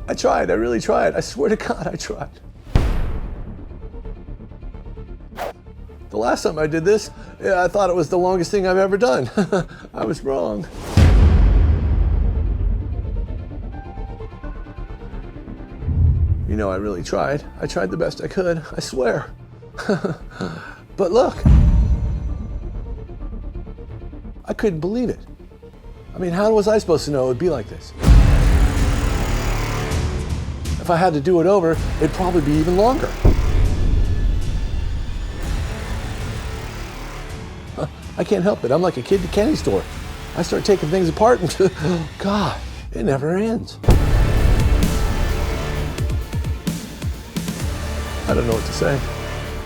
I tried, I really tried. I swear to God, I tried. The last time I did this, I thought it was the longest thing I've ever done. I was wrong. You know, I really tried. I tried the best I could, I swear. But look, I couldn't believe it. I mean, how was I supposed to know it would be like this? If I had to do it over, it'd probably be even longer. I can't help it. I'm like a kid at the candy store. I start taking things apart and, God, it never ends. I don't know what to say,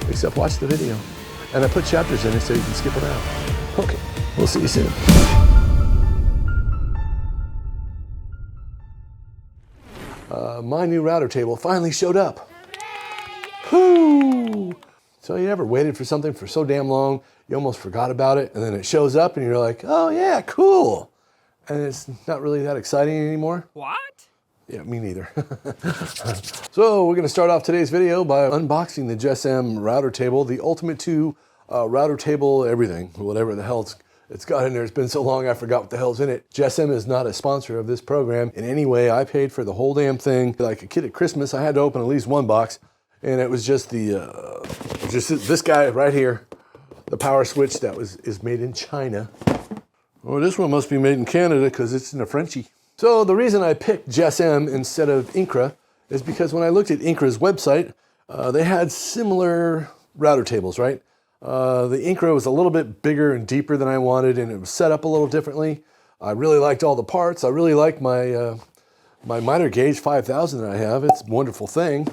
except watch the video. And I put chapters in it so you can skip around. Okay, we'll see you soon. My new router table finally showed up. Whoo! So you ever waited for something for so damn long, you almost forgot about it, and then it shows up and you're like, oh yeah, cool. And it's not really that exciting anymore. What? Yeah, me neither. So we're gonna start off today's video by unboxing the JessEm router table, the Ultimate 2 router table, everything, whatever the hell it's got in there. It's been so long I forgot what the hell's in it. JessEm is not a sponsor of this program in any way. I paid for the whole damn thing. Like a kid at Christmas, I had to open at least one box, and it was just this guy right here, the power switch that is made in China. Well, this one must be made in Canada because it's in a Frenchie. So the reason I picked JessEm instead of Incra is because when I looked at Incra's website, they had similar router tables, right? The Incra was a little bit bigger and deeper than I wanted, and it was set up a little differently. I really liked all the parts. I really like my my miter gauge 5000 that I have. It's a wonderful thing,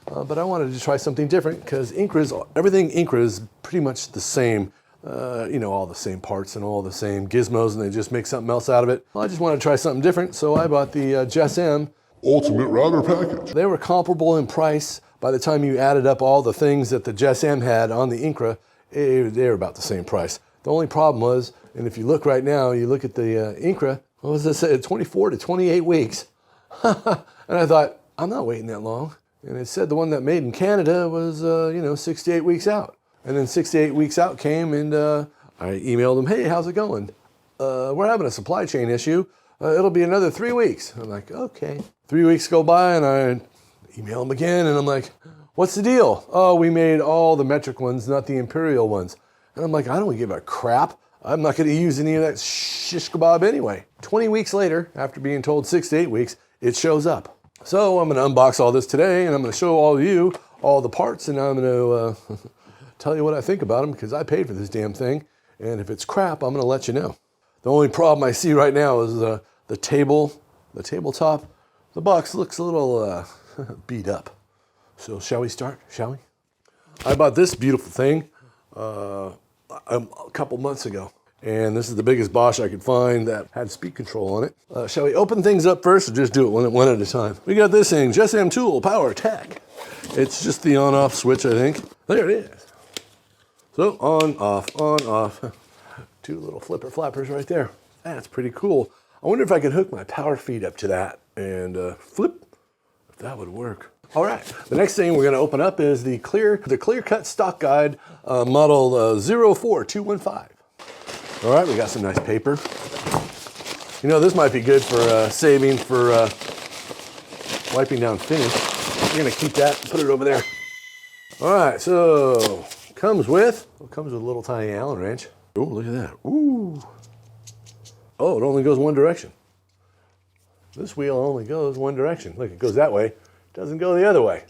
but I wanted to try something different because everything Incra is pretty much the same. You know, all the same parts and all the same gizmos, and they just make something else out of it. Well, I just wanted to try something different, so I bought the JessEm Ultimate Router Package. They were comparable in price. By the time you added up all the things that the JessEm had on the Incra, they were about the same price. The only problem was, and if you look right now, you look at the Incra, what was this, 24 to 28 weeks. And I thought, I'm not waiting that long. And it said the one that made in Canada was, 6 to 8 weeks out. And then 6 to 8 weeks out came, and I emailed them, hey, how's it going? We're having a supply chain issue. It'll be another 3 weeks. I'm like, okay. 3 weeks go by, and I email them again, and I'm like, what's the deal? Oh, we made all the metric ones, not the imperial ones. And I'm like, I don't give a crap. I'm not going to use any of that shish kebab anyway. 20 weeks later, after being told 6 to 8 weeks, it shows up. So I'm going to unbox all this today, and I'm going to show all of you all the parts, and I'm going to tell you what I think about them because I paid for this damn thing. And if it's crap, I'm going to let you know. The only problem I see right now is the tabletop. The box looks a little beat up. So shall we start? Shall we? I bought this beautiful thing a couple months ago. And this is the biggest Bosch I could find that had speed control on it. Shall we open things up first or just do it one at a time? We got this thing, JessEm Tool Power Tech. It's just the on-off switch, I think. There it is. So on, off. Two little flipper flappers right there. That's pretty cool. I wonder if I could hook my power feed up to that and flip, if that would work. All right, the next thing we're gonna open up is the clear cut stock guide, model 04215. All right, we got some nice paper. You know, this might be good for saving for wiping down finish. We're gonna keep that and put it over there. All right, so comes with a little tiny Allen wrench. Oh, look at that. Ooh. Oh, it only goes one direction. This wheel only goes one direction. Look, it goes that way. Doesn't go the other way.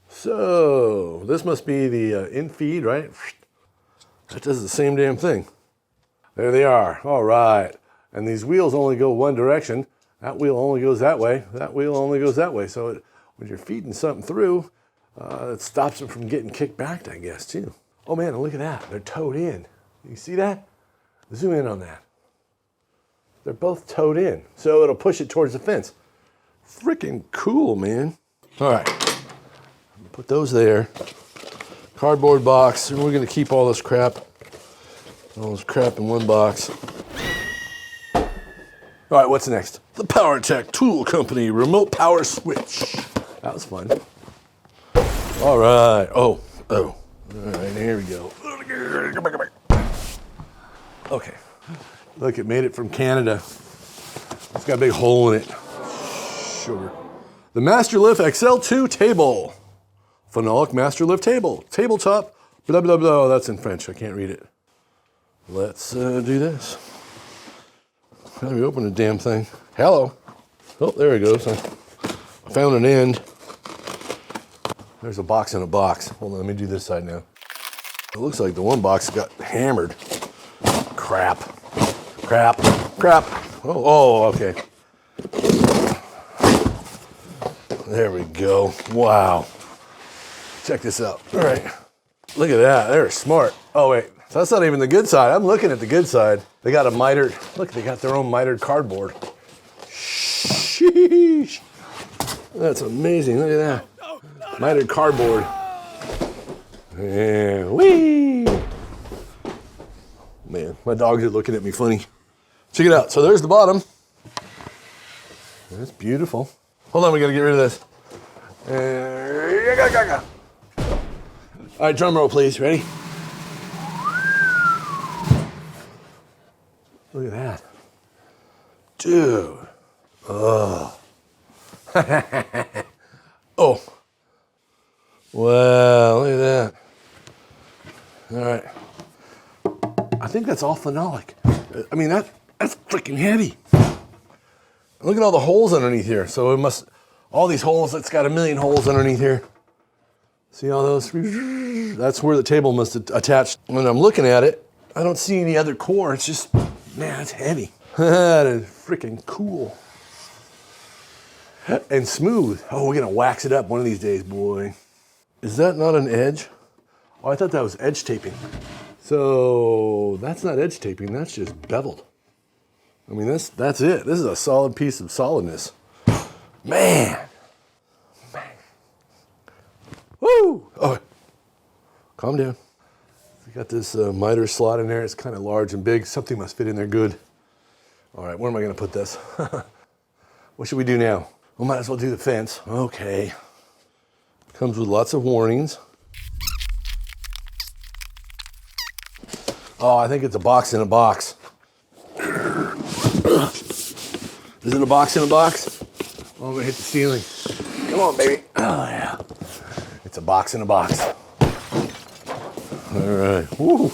So this must be the in feed, right? That does the same damn thing. There they are. All right. And these wheels only go one direction. That wheel only goes that way. That wheel only goes that way. So when you're feeding something through, it stops them from getting kicked back, I guess, too. Oh man, look at that. They're towed in. You see that? Zoom in on that. They're both towed in. So it'll push it towards the fence. Freaking cool, man. All right. Put those there. Cardboard box. And we're going to keep all this crap in one box. All right, what's next? The PowerTech Tool Company Remote Power Switch. That was fun. All right. Oh. All right, here we go. Okay. Look, it made it from Canada. It's got a big hole in it. Sugar. The Masterlift XL2 table. Phenolic Masterlift table. Tabletop. Blah, blah, blah. Oh, that's in French. I can't read it. Let's do this. How do we open the damn thing? Hello. Oh, there it goes. I found an end. There's a box in a box. Hold on, let me do this side now. It looks like the one box got hammered. Crap. Crap. Crap. Oh, okay. There we go. Wow. Check this out. All right. Look at that. They're smart. Oh, wait. So that's not even the good side. I'm looking at the good side. They got a mitered. Look, they got their own mitered cardboard. Sheesh. That's amazing. Look at that. Mitered cardboard. And whee! Man, my dogs are looking at me funny. Check it out. So there's the bottom. That's beautiful. Hold on, we gotta get rid of this. All right, drum roll, please. Ready? Look at that. Dude. Oh. Oh. Wow, look at that. All right. I think that's all phenolic. I mean, that's freaking heavy. Look at all the holes underneath here. So it must, all these holes, it's got a million holes underneath here. See all those? That's where the table must attach. When I'm looking at it, I don't see any other core. It's just, man, it's heavy. That is freaking cool. And smooth. Oh, we're gonna wax it up one of these days, boy. Is that not an edge? Oh, I thought that was edge taping. So that's not edge taping, that's just beveled. I mean, that's it. This is a solid piece of solidness. Man. Woo! Oh, calm down. We got this miter slot in there. It's kind of large and big. Something must fit in there good. All right, where am I gonna put this? What should we do now? We might as well do the fence. Okay. Comes with lots of warnings. Oh, I think it's a box in a box. Is it a box in a box? Oh, I'm gonna hit the ceiling. Come on, baby. Oh, yeah. It's a box in a box. All right. Woo.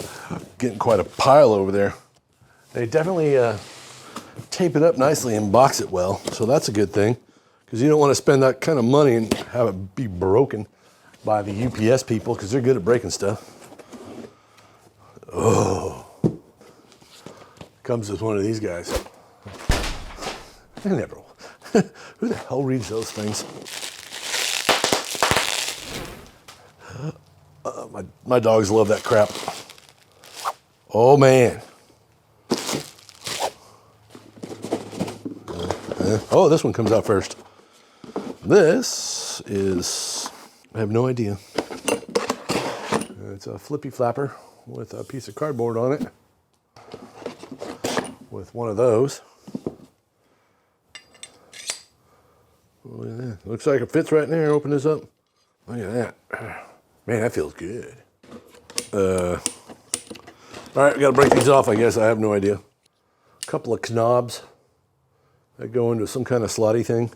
Getting quite a pile over there. They definitely tape it up nicely and box it well, so that's a good thing. Because you don't want to spend that kind of money and have it be broken by the UPS people, because they're good at breaking stuff. Oh. Comes with one of these guys. I never. Who the hell reads those things? My dogs love that crap. Oh, man. Oh, this one comes out first. This is, I have no idea. It's a flippy flapper with a piece of cardboard on it. With one of those. Look at that. Looks like it fits right in there. Open this up. Look at that. Man, that feels good. All right, we gotta break these off, I guess. I have no idea. A couple of knobs that go into some kind of slotty thing.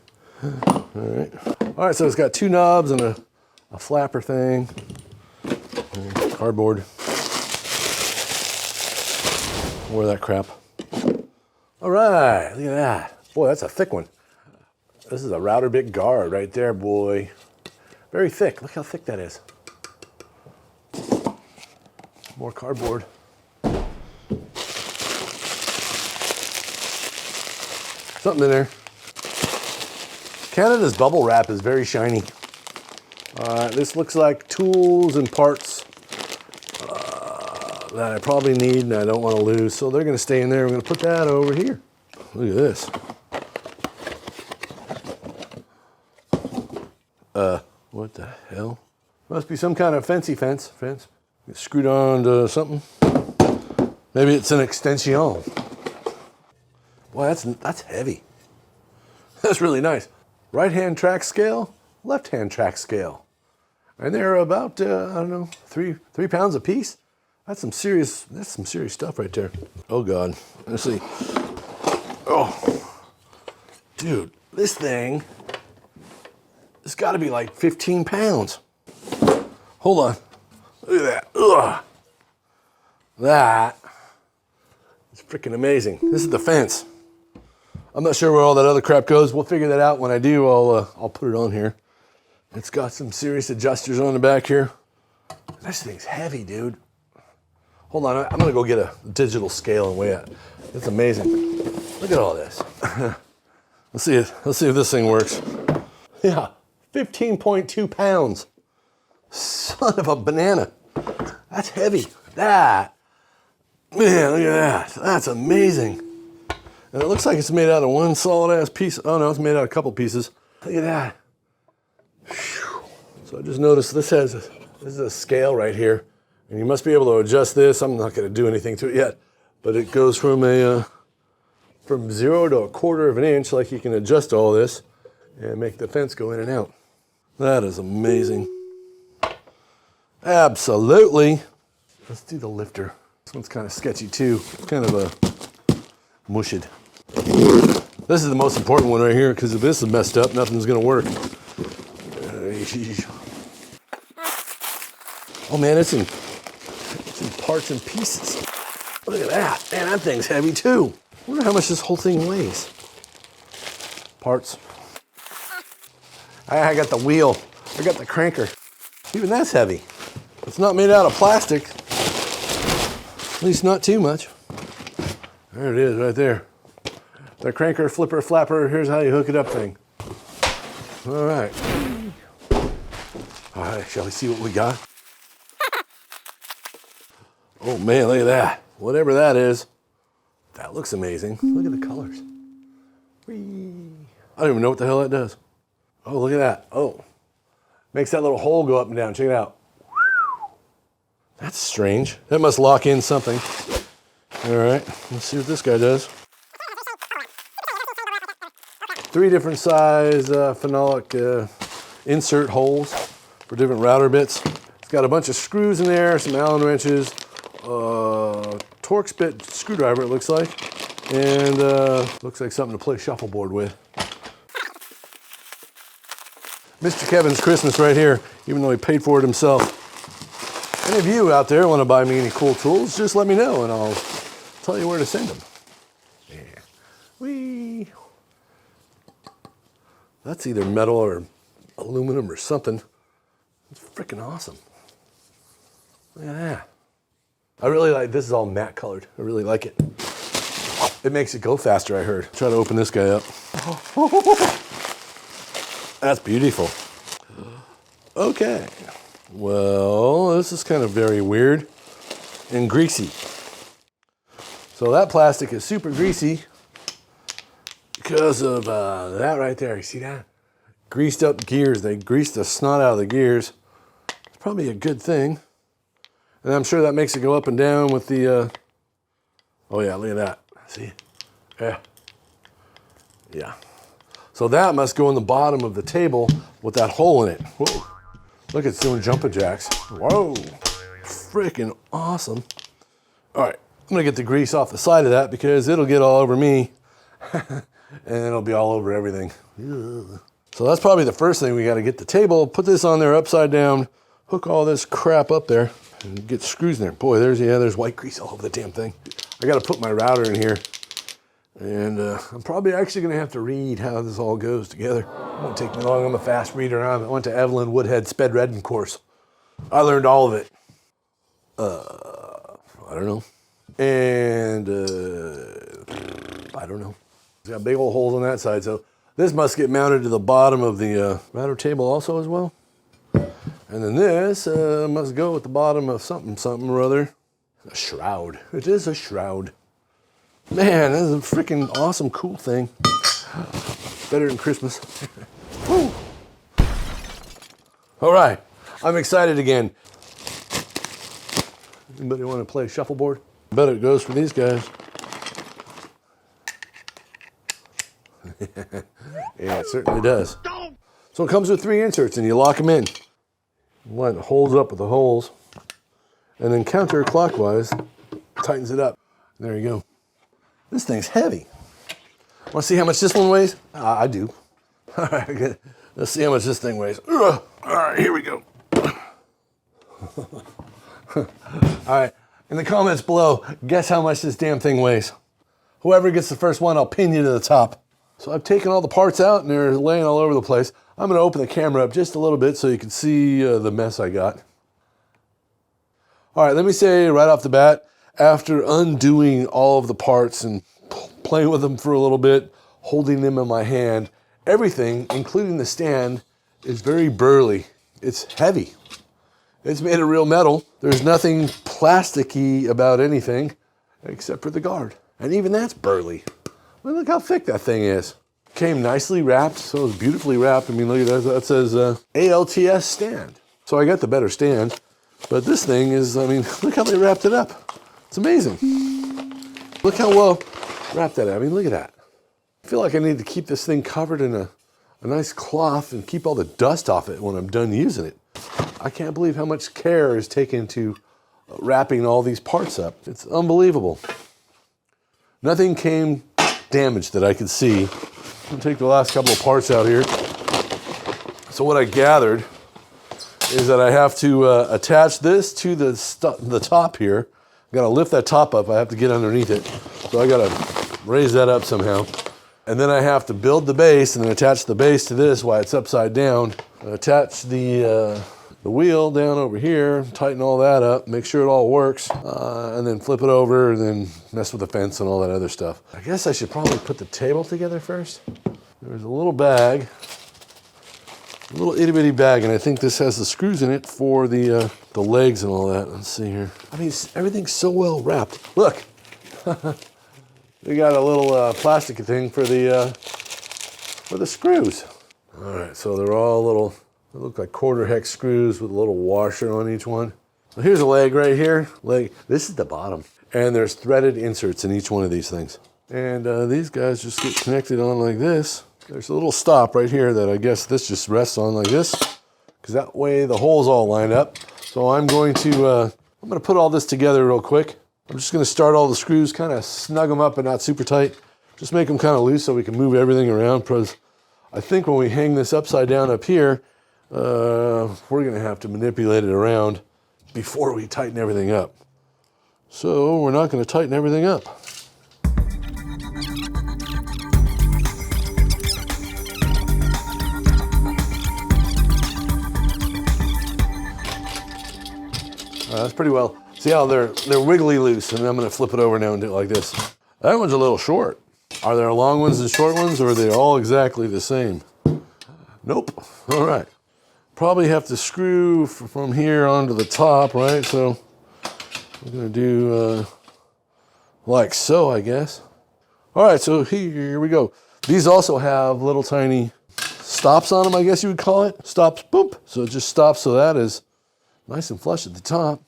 All right, so it's got two knobs and a flapper thing. Cardboard. More of that crap. All right, look at that. Boy, that's a thick one. This is a router bit guard right there, boy. Very thick. Look how thick that is. More cardboard. Something in there. Canada's bubble wrap is very shiny. This looks like tools and parts that I probably need and I don't want to lose. So they're going to stay in there. We're going to put that over here. Look at this. What the hell? Must be some kind of fancy fence. It's screwed on to something. Maybe it's an extension. Boy, Boy, that's heavy. That's really nice. Right-hand track scale, left-hand track scale. And they're about, I don't know, three pounds a piece. That's some serious stuff right there. Oh God, let's see. Oh, dude, this thing, it's gotta be like 15 pounds. Hold on, look at that. Ugh. That is freaking amazing. This is the fence. I'm not sure where all that other crap goes. We'll figure that out. When I do, I'll put it on here. It's got some serious adjusters on the back here. This thing's heavy, dude. Hold on, I'm gonna go get a digital scale and weigh it. It's amazing. Look at all this. Let's see if this thing works. Yeah, 15.2 pounds. Son of a banana. That's heavy. That, man, look at that. That's amazing. And it looks like it's made out of one solid ass piece. Oh no, it's made out of a couple pieces. Look at that. Whew. So I just noticed this is a scale right here. And you must be able to adjust this. I'm not going to do anything to it yet, but it goes from 0 to 1/4 of an inch, like you can adjust all this and make the fence go in and out. That is amazing. Absolutely. Let's do the lifter. This one's kind of sketchy too. It's kind of a mushed. This is the most important one right here, because if this is messed up, nothing's going to work. Oh man, it's in parts and pieces. Look at that. Man, that thing's heavy too. I wonder how much this whole thing weighs. Parts. I got the wheel. I got the cranker. Even that's heavy. It's not made out of plastic. At least not too much. There it is right there. The cranker, flipper, flapper, here's how you hook it up thing. All right. All right, shall we see what we got? Oh man, look at that. Whatever that is, that looks amazing. Look at the colors. Whee. I don't even know what the hell that does. Oh, look at that. Oh, makes that little hole go up and down. Check it out. That's strange. That must lock in something. All right, let's see what this guy does. 3 different size phenolic insert holes for different router bits. It's got a bunch of screws in there, some Allen wrenches, Torx bit screwdriver it looks like, and looks like something to play shuffleboard with. Mr. Kevin's Christmas right here, even though he paid for it himself. Any of you out there want to buy me any cool tools, just let me know and I'll tell you where to send them. Yeah. Whee. That's either metal or aluminum or something. It's freaking awesome. Look at that. I really like, this is all matte colored. I really like it. It makes it go faster, I heard. Try to open this guy up. That's beautiful. Okay. Well, this is kind of very weird and greasy. So that plastic is super greasy because of that right there. You see that? Greased up gears. They greased the snot out of the gears. It's probably a good thing. And I'm sure that makes it go up and down with the, oh yeah, look at that. See? Yeah. Yeah. So that must go in the bottom of the table with that hole in it. Whoa. Look, it's doing jumping jacks. Whoa. Freaking awesome. All right, I'm gonna get the grease off the side of that because it'll get all over me and it'll be all over everything. Ugh. So that's probably the first thing. We gotta get the table, put this on there upside down, hook all this crap up there and get screws in there. Boy, there's white grease all over the damn thing. I gotta put my router in here. And I'm probably actually going to have to read how this all goes together. It won't take me long. I'm a fast reader. I went to Evelyn Woodhead Sped Reading course. I learned all of it. I don't know. And I don't know. It's got big old holes on that side. So this must get mounted to the bottom of the router table also as well. And then this must go at the bottom of something or other. A shroud. It is a shroud. Man, this is a freaking awesome, cool thing. Better than Christmas. Woo. All right, I'm excited again. Anybody want to play shuffleboard? I bet it goes for these guys. Yeah, it certainly does. So it comes with 3 inserts, and you lock them in. Line the holes up with the holes, and then counterclockwise tightens it up. There you go. This thing's heavy. Want to see how much this one weighs? I do. All right, good. Let's see how much this thing weighs. All right, here we go. All right, in the comments below, guess how much this damn thing weighs. Whoever gets the first one, I'll pin you to the top. So I've taken all the parts out and they're laying all over the place. I'm gonna open the camera up just a little bit so you can see the mess I got. All right, let me say right off the bat, after undoing all of the parts and playing with them for a little bit, holding them in my hand, everything, including the stand, is very burly. It's heavy. It's made of real metal. There's nothing plasticky about anything except for the guard. And even that's burly. Well, look how thick that thing is. Came nicely wrapped, so it's beautifully wrapped. I mean, look at that. That says ALTS stand. So I got the better stand. But this thing is, I mean, look how they wrapped it up. It's amazing. Look how well wrapped that is. I mean, look at that. I feel like I need to keep this thing covered in a nice cloth and keep all the dust off it when I'm done using it. I can't believe how much care is taken to wrapping all these parts up. It's unbelievable. Nothing came damaged that I could see. I'm gonna take the last couple of parts out here. So what I gathered is that I have to attach this to the top here. I gotta lift that top up. I have to get underneath it. So I gotta raise that up somehow. And then I have to build the base and then attach the base to this while it's upside down. Attach the wheel down over here, tighten all that up, make sure it all works, and then flip it over and then mess with the fence and all that other stuff. I guess I should probably put the table together first. There's a little bag, a little itty bitty bag, and I think this has the screws in it for the legs and all that. Let's see here. I mean, everything's so well wrapped. Look, they got a little plastic thing for the screws. All right, so they're all little. They look like quarter hex screws with a little washer on each one. So here's a leg right here. Leg. This is the bottom. And there's threaded inserts in each one of these things. And these guys just get connected on like this. There's a little stop right here that I guess this just rests on like this, because that way the holes all line up. So I'm going to put all this together real quick. I'm just going to start all the screws, kind of snug them up but not super tight. Just make them kind of loose so we can move everything around. Because I think when we hang this upside down up here, we're going to have to manipulate it around before we tighten everything up. So we're not going to tighten everything up. That's pretty well. See how they're wiggly loose, and I'm going to flip it over now and do it like this. That one's a little short. Are there long ones and short ones, or are they all exactly the same? Nope. All right. Probably have to screw from here onto the top, right? So we're going to do like so, I guess. All right, so here we go. These also have little tiny stops on them, I guess you would call it. Stops, boop. So it just stops, so that is nice and flush at the top.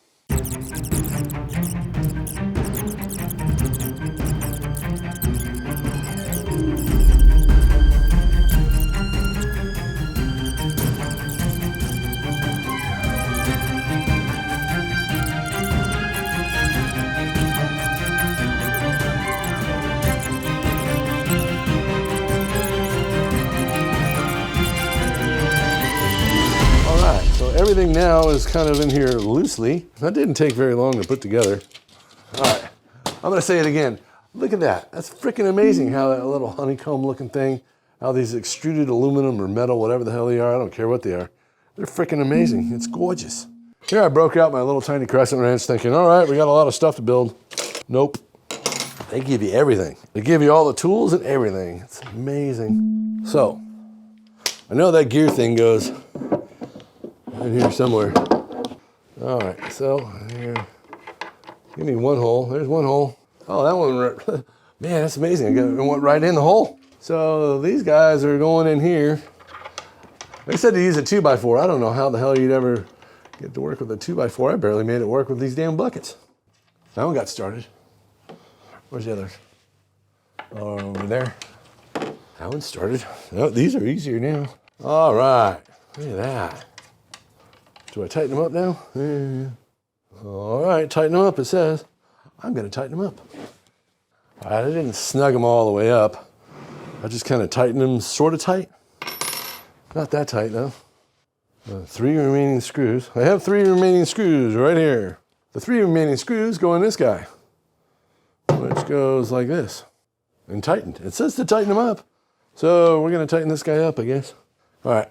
Everything now is kind of in here loosely. That didn't take very long to put together. All right, I'm gonna say it again. Look at that. That's freaking amazing how that little honeycomb looking thing, how these extruded aluminum or metal, whatever the hell they are, I don't care what they are. They're freaking amazing. It's gorgeous. Here I broke out my little tiny crescent wrench thinking, all right, we got a lot of stuff to build. Nope. They give you everything. They give you all the tools and everything. It's amazing. So, I know that gear thing goes in here somewhere. All right, so here, give me one hole. There's one hole. Oh, that one, man, that's amazing. It went right in the hole. So these guys are going in here. They said to use a 2x4. I don't know how the hell you'd ever get to work with a 2x4. I barely made it work with these damn buckets. That one got started. Where's the others? Over there. That one started. Oh, these are easier now. All right, look at that. Do I tighten them up now? Yeah. All right, tighten them up, it says. I'm gonna tighten them up. All right, I didn't snug them all the way up. I just kind of tightened them sort of tight. Not that tight though. 3 remaining screws. I have 3 remaining screws right here. The 3 remaining screws go in this guy, which goes like this, and tightened. It says to tighten them up. So we're gonna tighten this guy up, I guess. All right,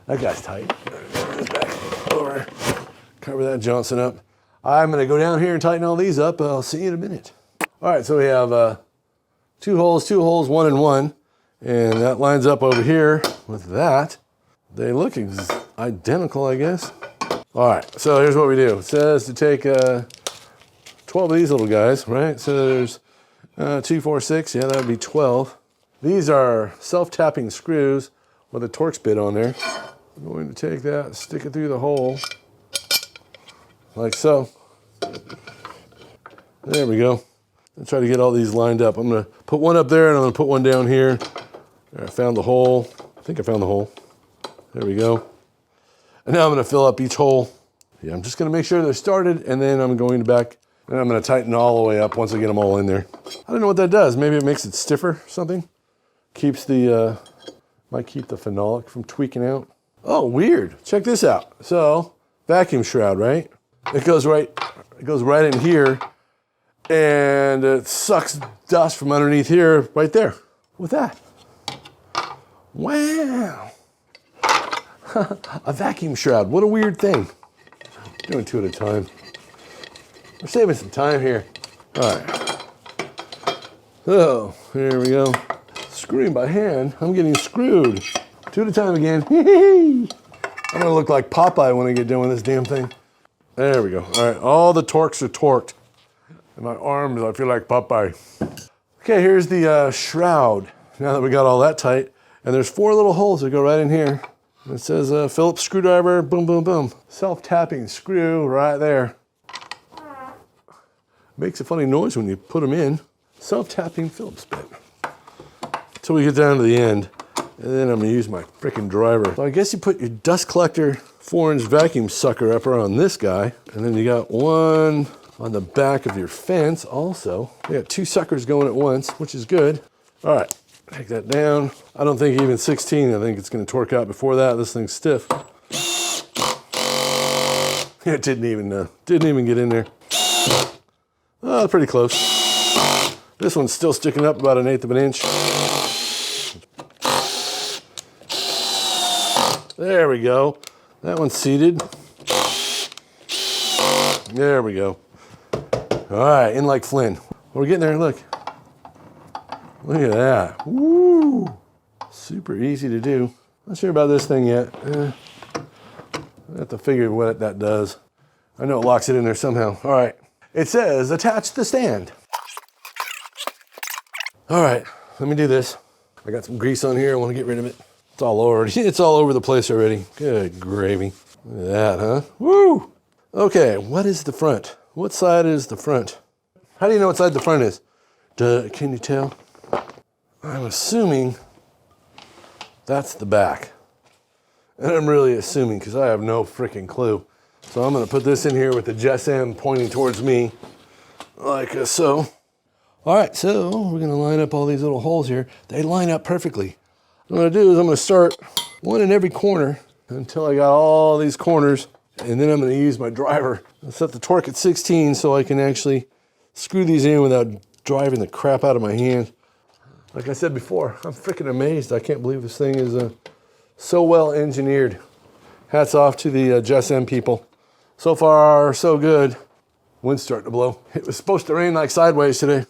that guy's tight. Back over, cover that Johnson up. I'm gonna go down here and tighten all these up. I'll see you in a minute. All right, so we have 2 holes, 1 and 1. And that lines up over here with that. They look identical, I guess. All right, so here's what we do. It says to take 12 of these little guys, right? So there's 2, 4, 6, yeah, that would be 12. These are self-tapping screws with a Torx bit on there. I'm going to take that, stick it through the hole, like so. There we go. I'll try to get all these lined up. I'm gonna put one up there and I'm gonna put one down here. There, I found the hole. I think I found the hole. There we go. And now I'm gonna fill up each hole. Yeah, I'm just gonna make sure they're started, and then I'm going back and I'm gonna tighten all the way up once I get them all in there. I don't know what that does. Maybe it makes it stiffer or something. Keeps the, might keep the phenolic from tweaking out. Oh, weird. Check this out. So, vacuum shroud, right? It goes right in here, and it sucks dust from underneath here, right there, with that. Wow. A vacuum shroud, what a weird thing. Doing 2 at a time. We're saving some time here. All right. So, here we go. Screwing by hand, I'm getting screwed. 2 at a time again. I'm gonna look like Popeye when I get done with this damn thing. There we go. All right, all the Torx are torqued. And my arms, I feel like Popeye. Okay, here's the shroud. Now that we got all that tight, and there's 4 little holes that go right in here. And it says Phillips screwdriver, boom, boom, boom. Self-tapping screw right there. Makes a funny noise when you put them in. Self-tapping Phillips bit. Until we get down to the end, and then I'm gonna use my frickin' driver. So I guess you put your dust collector 4-inch vacuum sucker up around this guy, and then you got one on the back of your fence also. We got 2 suckers going at once, which is good. All right, take that down. I don't think even 16, I think it's gonna torque out before that. This thing's stiff. It didn't even get in there. Oh, pretty close. This one's still sticking up about 1/8 of an inch. There we go. That one's seated. There we go. All right, in like Flynn. We're getting there, look. Look at that. Woo! Super easy to do. Not sure about this thing yet. I have to figure what that does. I know it locks it in there somehow. All right. It says attach the stand. All right, let me do this. I got some grease on here. I want to get rid of it. It's all over. It's all over the place already. Good gravy. Look at that, huh? Woo! Okay, what is the front? What side is the front? How do you know what side the front is? Can you tell? I'm assuming that's the back. And I'm really assuming because I have no freaking clue. So I'm gonna put this in here with the JessEm pointing towards me, like so. All right, so we're gonna line up all these little holes here. They line up perfectly. What I'm gonna do is I'm gonna start one in every corner until I got all these corners, and then I'm gonna use my driver. I'll set the torque at 16 so I can actually screw these in without driving the crap out of my hand. Like I said before, I'm freaking amazed. I can't believe this thing is so well engineered. Hats off to the JessEm people. So far, so good. Wind's starting to blow. It was supposed to rain like sideways today.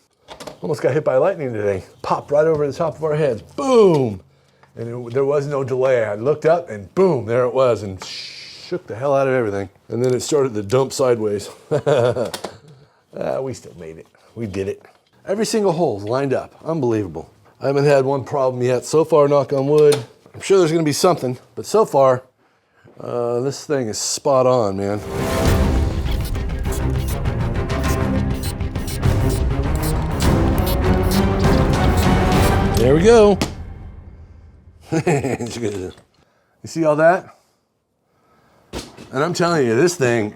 Almost got hit by lightning today. Popped right over the top of our heads. Boom! And there was no delay. I looked up and boom, there it was, and shook the hell out of everything. And then it started to dump sideways. We still made it. We did it. Every single hole's lined up. Unbelievable. I haven't had one problem yet. So far, knock on wood. I'm sure there's gonna be something, but so far, this thing is spot on, man. There we go. You see all that? And I'm telling you, this thing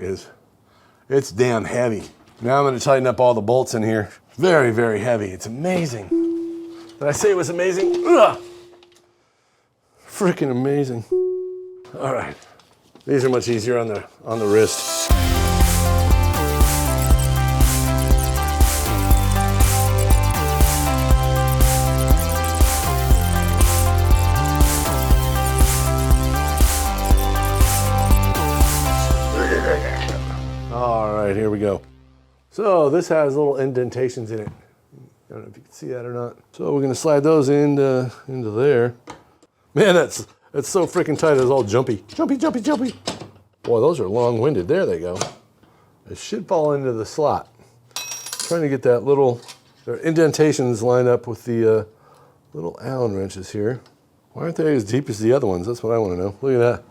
it's damn heavy. Now I'm going to tighten up all the bolts in here. Very, very heavy. It's amazing. Did I say it was amazing? Ugh. Freaking amazing. All right. These are much easier on the wrist. All right, here we go. So this has little indentations in it. I don't know if you can see that or not. So we're gonna slide those into there. Man, that's so freaking tight. It's all jumpy. Jumpy, jumpy, jumpy. Boy, those are long-winded. There they go. It should fall into the slot. Trying to get that little, their indentations lined up with the little Allen wrenches here. Why aren't they as deep as the other ones? That's what I want to know. Look at that.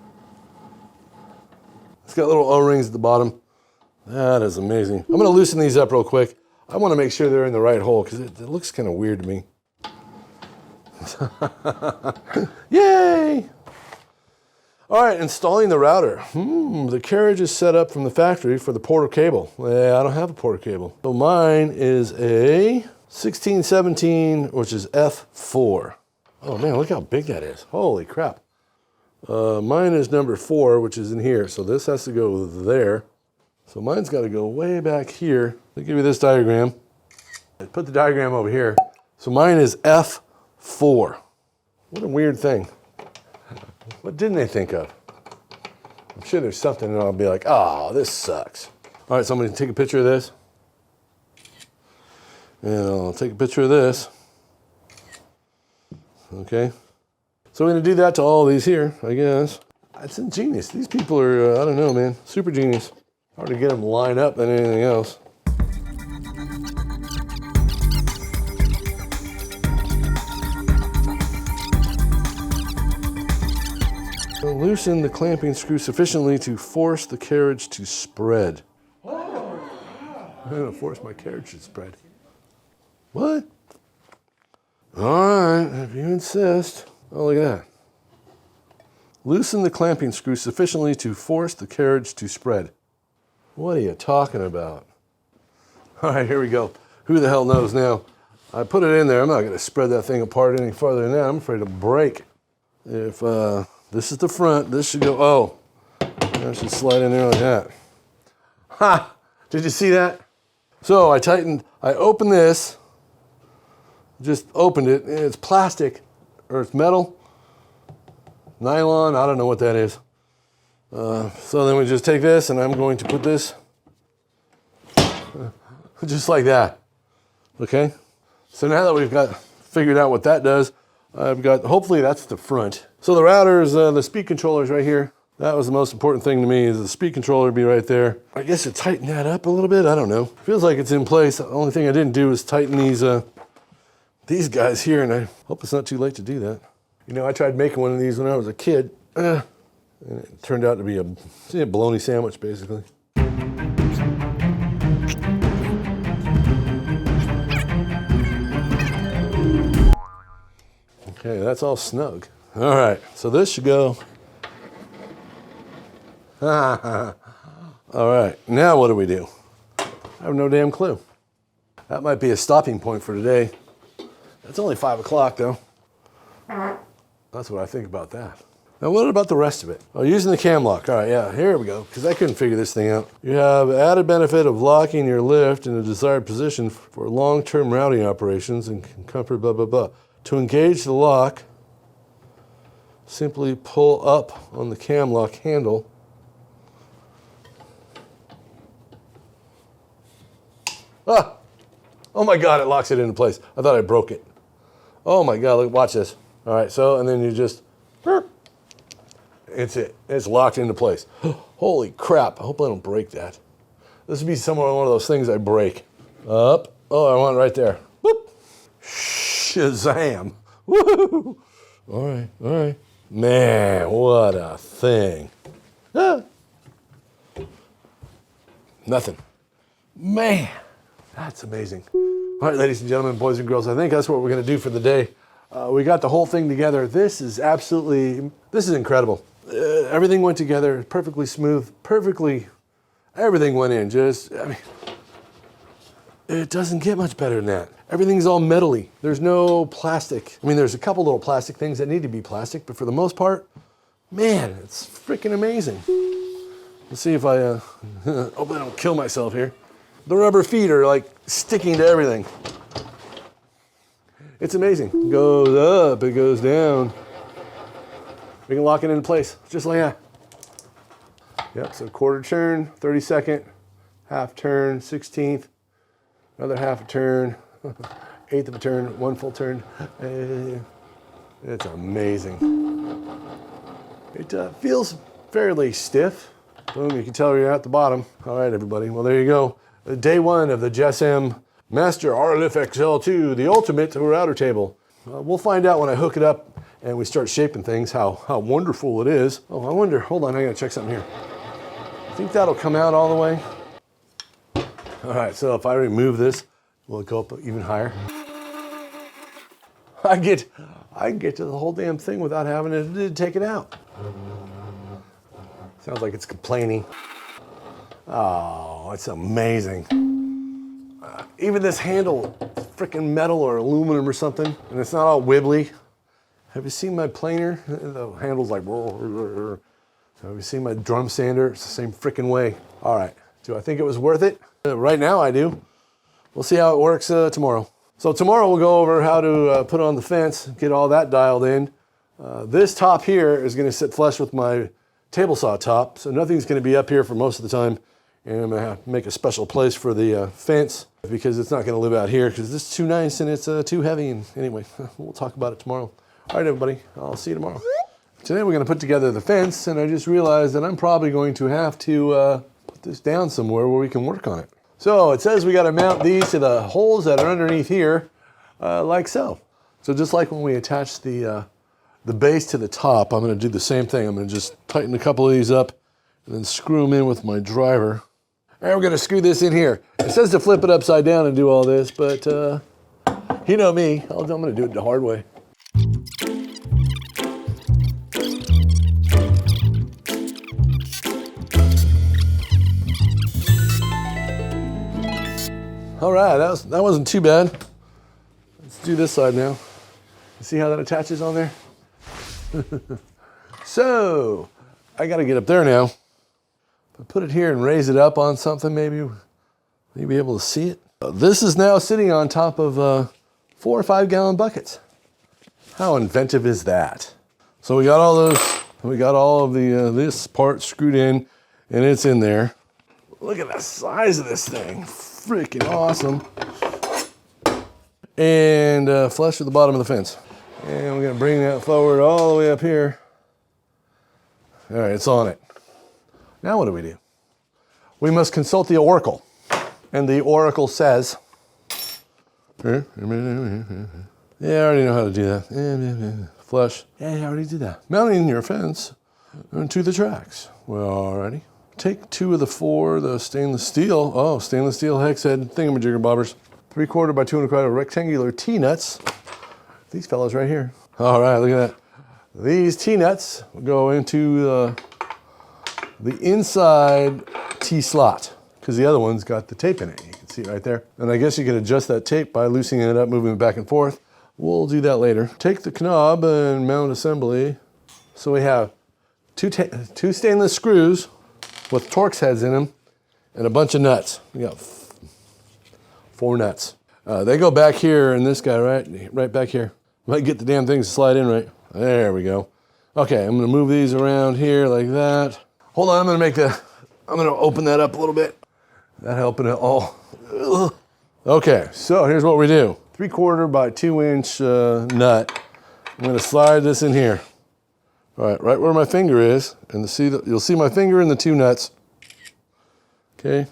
It's got little O-rings at the bottom. That is amazing. I'm going to loosen these up real quick. I want to make sure they're in the right hole because it looks kind of weird to me. Yay! All right, installing the router. The carriage is set up from the factory for the Porter cable. Yeah, I don't have a Porter cable. So mine is a 1617, which is F4. Oh man, look how big that is. Holy crap. Mine is number 4, which is in here. So this has to go there. So mine's got to go way back here. Let me give you this diagram. I put the diagram over here. So mine is F4. What a weird thing. What didn't they think of? I'm sure there's something and I'll be like, oh, this sucks. All right, so I'm going to take a picture of this. And I'll take a picture of this. Okay. So we're going to do that to all these here, I guess. It's ingenious. These people are, I don't know, man, super genius. Hard to get them lined up than anything else. Loosen the clamping screw sufficiently to force the carriage to spread. I'm going to force my carriage to spread. What? All right, if you insist. Oh, look at that. Loosen the clamping screw sufficiently to force the carriage to spread. What are you talking about? All right, here we go. Who the hell knows now? I put it in there. I'm not going to spread that thing apart any farther than that. I'm afraid it'll break. If this is the front, this should go, oh, that should slide in there like that. Ha! Did you see that? So I opened this, just opened it, and it's plastic, or it's metal, nylon, I don't know what that is. So then we just take this and I'm going to put this just like that. Okay? So now that we've got figured out what that does, hopefully that's the front. So the routers, the speed controller's right here. That was the most important thing to me, is the speed controller be right there. I guess to tighten that up a little bit, I don't know. Feels like it's in place. The only thing I didn't do is tighten these guys here, and I hope it's not too late to do that. You know, I tried making one of these when I was a kid. And it turned out to be a bologna sandwich, basically. Okay, that's all snug. All right, so this should go. All right, now what do we do? I have no damn clue. That might be a stopping point for today. It's only 5 o'clock, though. That's what I think about that. Now, what about the rest of it? Oh, using the cam lock. All right, yeah, here we go, because I couldn't figure this thing out. You have added benefit of locking your lift in a desired position for long-term routing operations and comfort, blah, blah, blah. To engage the lock, simply pull up on the cam lock handle. Ah! Oh my God, it locks it into place. I thought I broke it. Oh my God, look, watch this. All right, so, and then you just, it's locked into place. Holy crap, I hope I don't break that. This would be somewhere one of those things I break. Up, oh, I want it right there. Whoop. Shazam. Woo! All right. Man, what a thing. Ah. Nothing. Man, that's amazing. All right, ladies and gentlemen, boys and girls, I think that's what we're gonna do for the day. We got the whole thing together. This is incredible. Everything went together perfectly smooth, everything went in. It doesn't get much better than that. Everything's all metally. There's no plastic. I mean, there's a couple little plastic things that need to be plastic, but for the most part, man, it's freaking amazing. Let's see if I, hope I don't kill myself here. The rubber feet are like sticking to everything. It's amazing. It goes up, it goes down. We can lock it into place, just like that. Yep, so quarter turn, 32nd, half turn, 16th, another half a turn, eighth of a turn, one full turn. It's amazing. It feels fairly stiff. Boom, you can tell you're at the bottom. All right, everybody, well, there you go. Day one of the JessEm Master RLF XL2, the ultimate router table. We'll find out when I hook it up and we start shaping things how wonderful it is. Oh, I wonder, hold on, I gotta check something here. I think that'll come out all the way. All right, so if I remove this, will it go up even higher? I can get to the whole damn thing without having to take it out. Sounds like it's complaining. Oh, it's amazing. Even this handle, freaking metal or aluminum or something, and it's not all wibbly. Have you seen my planer? The handle's like, have you seen my drum sander? It's the same freaking way. All right, do I think it was worth it? Right now I do. We'll see how it works tomorrow. So tomorrow we'll go over how to put on the fence, get all that dialed in. This top here is gonna sit flush with my table saw top, so nothing's gonna be up here for most of the time. And I'm gonna have to make a special place for the fence because it's not gonna live out here because this is too nice and it's too heavy. And anyway, we'll talk about it tomorrow. All right, everybody, I'll see you tomorrow. Today we're gonna put together the fence, and I just realized that I'm probably going to have to put this down somewhere where we can work on it. So it says we gotta mount these to the holes that are underneath here, like so. So just like when we attach the base to the top, I'm gonna do the same thing. I'm gonna just tighten a couple of these up and then screw them in with my driver. And we're gonna screw this in here. It says to flip it upside down and do all this, but you know me, I'm gonna do it the hard way. All right, that wasn't too bad. Let's do this side now. See how that attaches on there? So, I gotta get up there now. If I put it here and raise it up on something, maybe you'll be able to see it. This is now sitting on top of 4 or 5 gallon buckets. How inventive is that? So we got all of this part screwed in, and it's in there. Look at the size of this thing. Freaking awesome. And flush with the bottom of the fence. And we're gonna bring that forward all the way up here. All right, it's on it. Now what do? We must consult the oracle. And the oracle says, yeah, I already know how to do that. Flush. Yeah, I already did that. Mounting your fence to the tracks. Well, alrighty. Take 2 of the 4, the stainless steel hex head thingamajigger bobbers. 3/4 by 2 1/4 rectangular T-nuts. These fellows right here. All right, look at that. These T-nuts go into the inside T-slot because the other one's got the tape in it. You can see it right there. And I guess you can adjust that tape by loosening it up, moving it back and forth. We'll do that later. Take the knob and mount assembly. So we have two stainless screws with Torx heads in them and a bunch of nuts. We got 4 nuts. They go back here, and this guy right back here. Might get the damn things to slide in right. There we go. Okay, I'm gonna move these around here like that. Hold on, I'm gonna open that up a little bit. That helping it all. Ugh. Okay, so here's what we do. 3/4 by 2 inch nut. I'm gonna slide this in here. All right, right where my finger is, and you'll see my finger in the 2 nuts. Okay,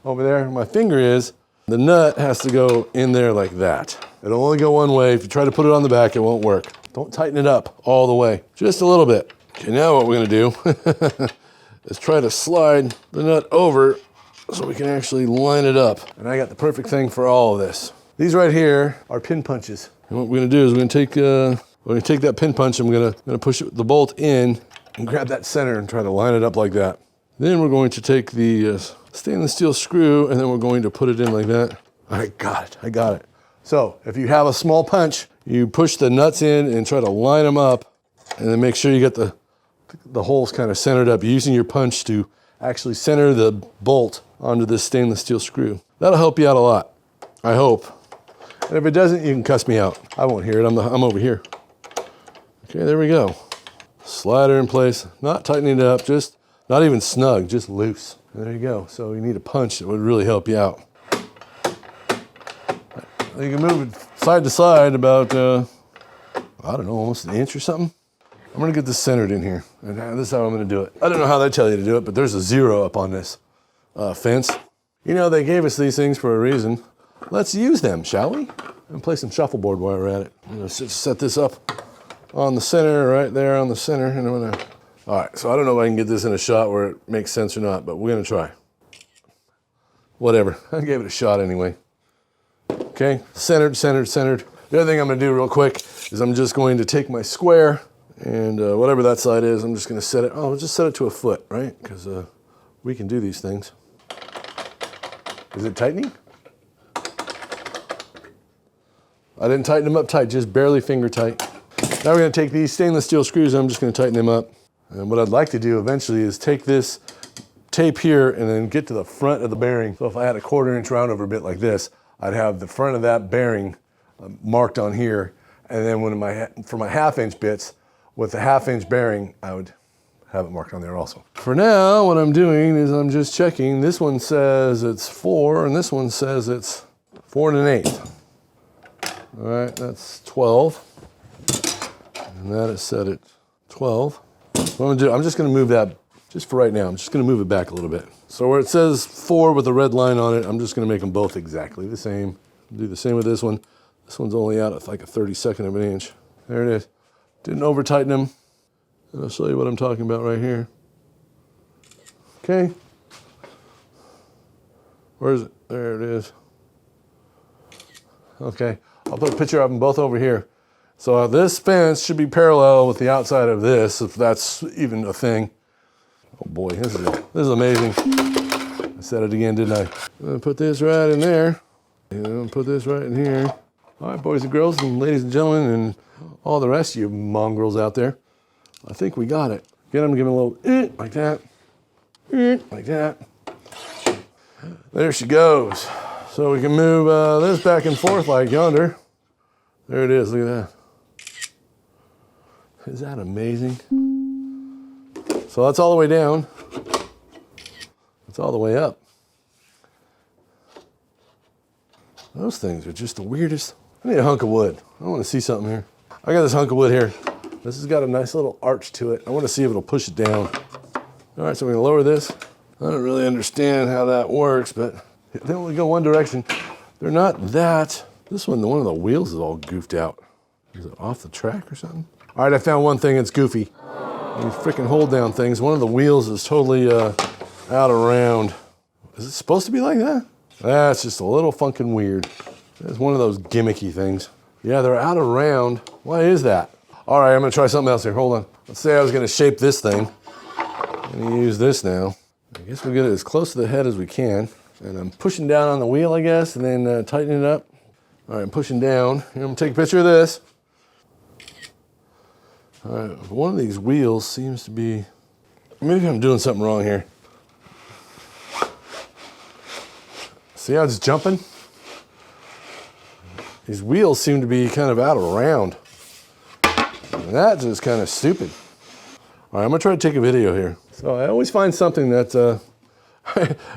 over there, my finger is. The nut has to go in there like that. It'll only go one way. If you try to put it on the back, it won't work. Don't tighten it up all the way, just a little bit. Okay, now what we're gonna do is try to slide the nut over so we can actually line it up. And I got the perfect thing for all of this. These right here are pin punches. And what we're gonna do is we're gonna take that pin punch, I'm gonna push the bolt in and grab that center and try to line it up like that. Then we're going to take the stainless steel screw and then we're going to put it in like that. I got it. So if you have a small punch, you push the nuts in and try to line them up and then make sure you get the holes kind of centered up, using your punch to actually center the bolt onto this stainless steel screw. That'll help you out a lot, I hope. And if it doesn't, you can cuss me out. I won't hear it, I'm over here. Okay, there we go. Slide her in place, not tightening it up, just not even snug, just loose. And there you go. So you need a punch that would really help you out. You can move it side to side about, I don't know, almost an inch or something. I'm gonna get this centered in here, and this is how I'm gonna do it. I don't know how they tell you to do it, but there's a 0 up on this fence. You know, they gave us these things for a reason. Let's use them, shall we? And play some shuffleboard while we're at it. I'm gonna set this up on the center, right there on the center, and I'm gonna, all right, so I don't know if I can get this in a shot where it makes sense or not, but we're gonna try. Whatever, I gave it a shot anyway. Okay, centered. The other thing I'm gonna do real quick is I'm just going to take my square and whatever that side is, I'm just gonna set it, I'll just set it to a foot, right? Because we can do these things. Is it tightening? I didn't tighten them up tight, just barely finger tight. Now we're gonna take these stainless steel screws, I'm just gonna tighten them up. And what I'd like to do eventually is take this tape here and then get to the front of the bearing. So if I had a 1/4 inch round over bit like this, I'd have the front of that bearing marked on here. And then for my 1/2 inch bits, with the 1/2 inch bearing, I would have it marked on there also. For now, what I'm doing is I'm just checking. This one says it's 4, and this one says it's 4 1/8. All right, that's 12. And that is set at 12. What I'm gonna do, I'm just gonna move that, just for right now, I'm just gonna move it back a little bit. So where it says 4 with a red line on it, I'm just gonna make them both exactly the same. Do the same with this one. This one's only out at like a 32nd of an inch. There it is. Didn't over tighten them. And I'll show you what I'm talking about right here. Okay. Where is it? There it is. Okay, I'll put a picture of them both over here. So this fence should be parallel with the outside of this, if that's even a thing. Oh boy, this is amazing. I said it again, didn't I? I'm gonna put this right in there. And I'm gonna put this right in here. All right, boys and girls and ladies and gentlemen and all the rest of you mongrels out there. I think we got it. Get them, give them a little like that. Like that. There she goes. So we can move this back and forth like yonder. There it is, look at that. Is that amazing? So that's all the way down. It's all the way up. Those things are just the weirdest. I need a hunk of wood. I want to see something here. I got this hunk of wood here. This has got a nice little arch to it. I want to see if it'll push it down. All right, so we're gonna lower this. I don't really understand how that works, but they only go one direction. They're not that. This one of the wheels is all goofed out. Is it off the track or something? All right, I found one thing that's goofy. These freaking hold down things. One of the wheels is totally out of round. Is it supposed to be like that? That's just a little funkin' weird. It's one of those gimmicky things. Yeah, they're out of round. Why is that? All right, I'm gonna try something else here. Hold on. Let's say I was gonna shape this thing. I'm gonna use this now. I guess we'll get it as close to the head as we can. And I'm pushing down on the wheel, I guess, and then tightening it up. All right, I'm pushing down. Here, I'm gonna take a picture of this. All right, one of these wheels seems to be, maybe I'm doing something wrong here. See how it's jumping? These wheels seem to be kind of out of round. And that's just kind of stupid. All right, I'm gonna try to take a video here. So I always find something that,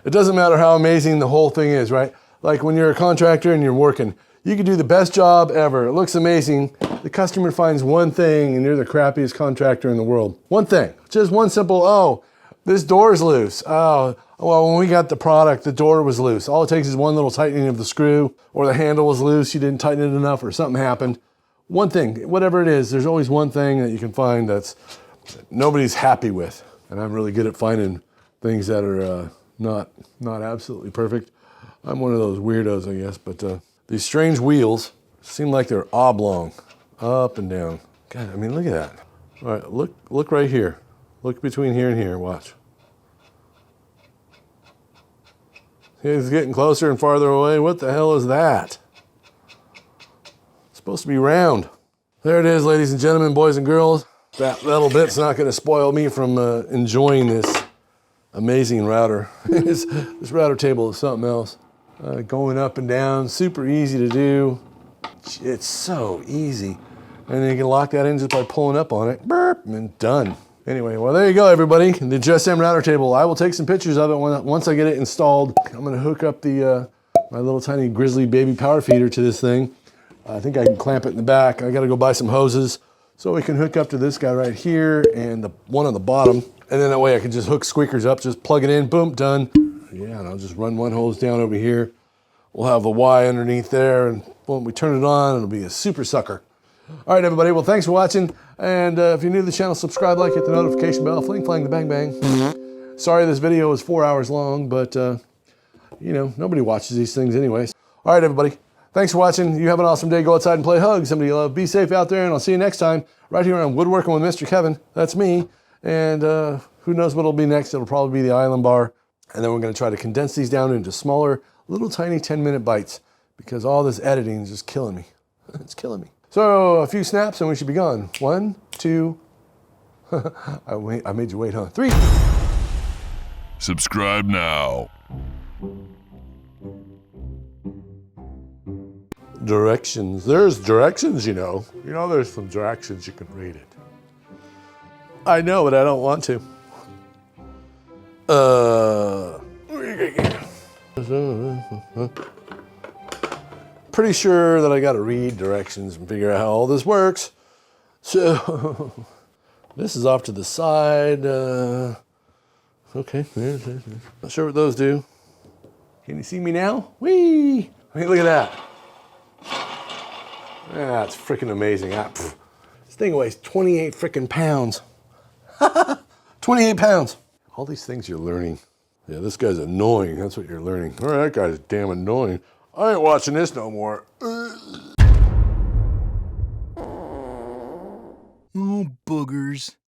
it doesn't matter how amazing the whole thing is, right? Like when you're a contractor and you're working, you can do the best job ever. It looks amazing. The customer finds one thing and you're the crappiest contractor in the world. One thing, just one simple, oh, this door is loose. Oh, well, when we got the product, the door was loose. All it takes is one little tightening of the screw, or the handle was loose, you didn't tighten it enough, or something happened. One thing, whatever it is, there's always one thing that you can find that's nobody's happy with. And I'm really good at finding things that are not absolutely perfect. I'm one of those weirdos, I guess, but these strange wheels seem like they're oblong, up and down. God, I mean, look at that. All right, look right here. Look between here and here, watch. It's getting closer and farther away. What the hell is that? It's supposed to be round. There it is, ladies and gentlemen, boys and girls. That little bit's not gonna spoil me from enjoying this amazing router. This router table is something else. Going up and down, super easy to do. It's so easy. And then you can lock that in just by pulling up on it. Burp, and done. Anyway, well, there you go, everybody. The JessEm router table. I will take some pictures of it once I get it installed. I'm gonna hook up the my little tiny Grizzly baby power feeder to this thing. I think I can clamp it in the back. I gotta go buy some hoses so we can hook up to this guy right here and the one on the bottom. And then that way I can just hook squeakers up, just plug it in, boom, done. Yeah, and I'll just run one hose down over here. We'll have the Y underneath there, and when we turn it on, it'll be a super sucker. All right, everybody, well, thanks for watching. And if you're new to the channel, subscribe, like, hit the notification bell, fling, flang, the bang, bang. Sorry this video is 4 hours long, but, you know, nobody watches these things anyways. All right, everybody, thanks for watching. You have an awesome day. Go outside and play. Hug somebody you love. Be safe out there, and I'll see you next time right here on Woodworking with Mr. Kevin. That's me. And who knows what will be next. It'll probably be the Island Bar. And then we're going to try to condense these down into smaller, little tiny 10-minute bites because all this editing is just killing me. It's killing me. So a few snaps and we should be gone. 1, 2, I made you wait, huh? 3. Subscribe now. Directions. There's directions, you know. You know there's some directions, you can read it. I know, but I don't want to. Pretty sure that I gotta read directions and figure out how all this works. So, this is off to the side. Okay, not sure what those do. Can you see me now? Whee! I mean, look at that. That's freaking amazing. This thing weighs 28 freaking pounds. 28 pounds. All these things you're learning. Yeah, this guy's annoying. That's what you're learning. All right, that guy's damn annoying. I ain't watching this no more. Oh, boogers.